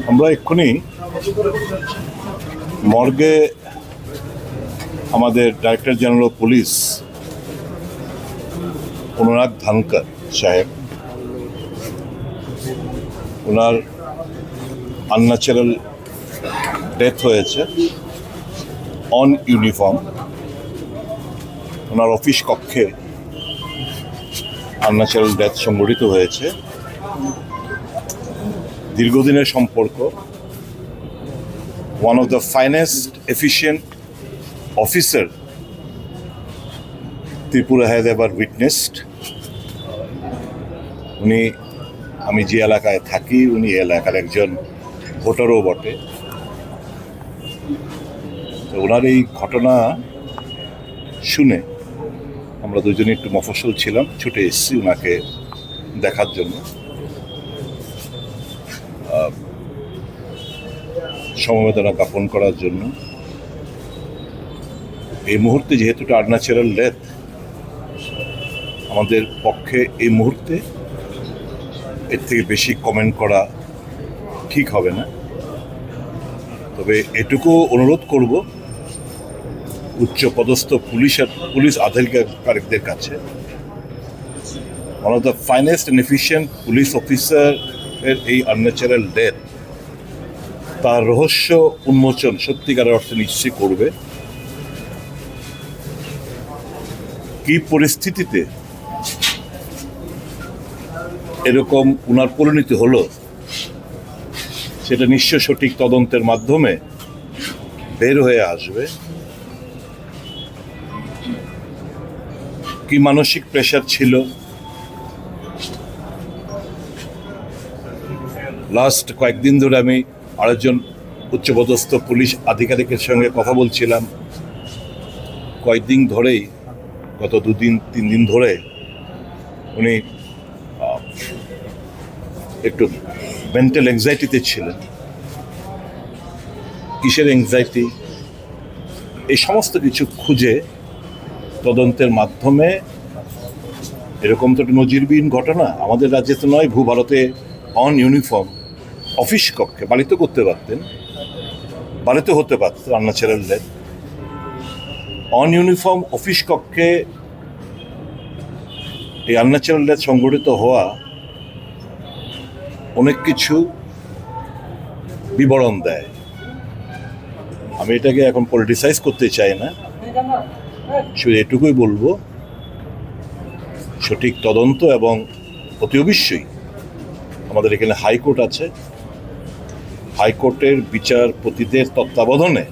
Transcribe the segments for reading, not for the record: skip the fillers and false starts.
আমরা এক্ষুনি মর্গে আমাদের ডাইরেক্টর জেনারেল অফ পুলিশ অনুরাগ ধানকর সাহেব, ওনার আনন্যাচারাল ডেথ হয়েছে অন ইউনিফর্ম। ওনার অফিস কক্ষে আনন্যাচারাল ডেথ সংঘটিত হয়েছে। দীর্ঘদিনের সম্পর্ক, one of the finest efficient officer Tripura has ever witnessed. উনি, আমি যে এলাকায় থাকি, উনি এলাকার একজন ভোটারও বটে। তো ওনার এই ঘটনা শুনে আমরা দুজনে একটু মফস্বল ছিলাম, ছুটে এসেছি ওনাকে দেখার জন্য, সমবেদনা জ্ঞাপন করার জন্য। এই মুহূর্তে যেহেতু এটা আনন্যাচারাল ডেথ, আমাদের পক্ষে এই মুহূর্তে এর থেকে বেশি কমেন্ট করা ঠিক হবে না। তবে এটুকু অনুরোধ করব উচ্চপদস্থ পুলিশ আধিকারিকদের কাছে, one of the finest and efficient police officer এর এই আনন্যাচারাল ডেথ, তার রহস্য উন্মোচন সত্যিকারের অর্থে নিশ্চয়ই করবে। কি পরিস্থিতিতে এরকম উনার পরিণতি হলো, সেটা নিশ্চয় সঠিক তদন্তের মাধ্যমে বের হয়ে আসবে। কি মানসিক প্রেশার ছিল, লাস্ট কয়েকদিন ধরে আমি আরেকজন উচ্চপদস্থ পুলিশ আধিকারিকের সঙ্গে কথা বলছিলাম। কয়েকদিন ধরেই, গত 2-3 দিন ধরে উনি একটু মেন্টাল অ্যাংজাইটিতে ছিলেন। কিসের অ্যাংজাইটি, এই সমস্ত কিছু খুঁজে তদন্তের মাধ্যমে, এরকম তো একটা নজিরবিহীন ঘটনা আমাদের রাজ্যে তো নয়, ভারতে অন ইউনিফর্ম অফিস কক্ষে, বাড়িতে করতে পারতেন, বাড়িতে হতে পারত unnatural death. On uniform office কক্ষে এই আনন্যাচারাল ডেথ সংঘটিত হওয়া অনেক কিছু বিবরণ দেয়। আমি এটাকে এখন পলিটিসাইজ করতে চাই না, শুধু এটুকুই বলবো, সঠিক তদন্ত এবং অতি অবশ্যই আমাদের এখানে হাইকোর্ট আছে, হাইকোর্টের বিচারপতিদের তত্ত্বাবধানে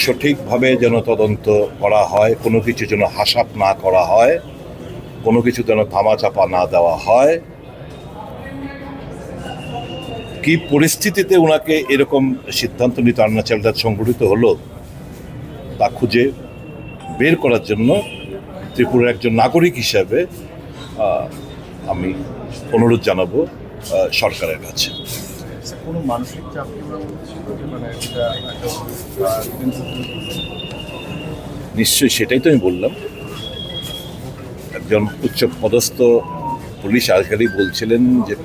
সঠিকভাবে যেন তদন্ত করা হয়, কোনো কিছু যেন হাসাপ না করা হয়, কোনো কিছু যেন ধামাচাপা না দেওয়া হয়। কি পরিস্থিতিতে ওনাকে এরকম সিদ্ধান্ত নিতে আনন্যাচারাল ডেথ সংঘটিত হলো, তা খুঁজে বের করার জন্য ত্রিপুরার একজন নাগরিক হিসাবে আমি অনুরোধ জানাবো সরকারের কাছে। কোনো মানসিক চাপ নিশ্চয়ই, সেটাই তো আমি বললাম। একজন উচ্চ পদস্থ पुलिस अधिकारी বলছিলেন যে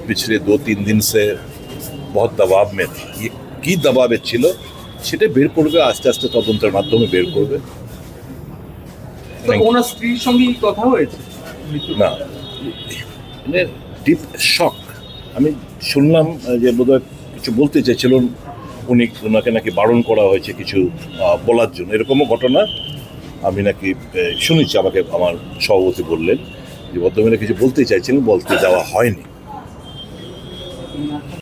পিছলে 2-3 दिन से बहुत दबाव में था। ये কি দবাবে ছিল সেটা বের করবে, আস্তে আস্তে তদন্তের মাধ্যমে বের করবে। ওনার স্ত্রীর সঙ্গে কথা হয়েছে না, মানে ডিপ শক। আমি শুনলাম যে বোধহয় কিছু বলতে চাইছিলেন উনি, ওনাকে নাকি বারণ করা হয়েছে কিছু বলার জন্য, এরকমও ঘটনা আমি নাকি শুনেছি। আমাকে আমার সভাপতি বললেন যে ভদ্রমহিলা কিছু বলতে চাইছিলেন, বলতে দেওয়া হয়নি।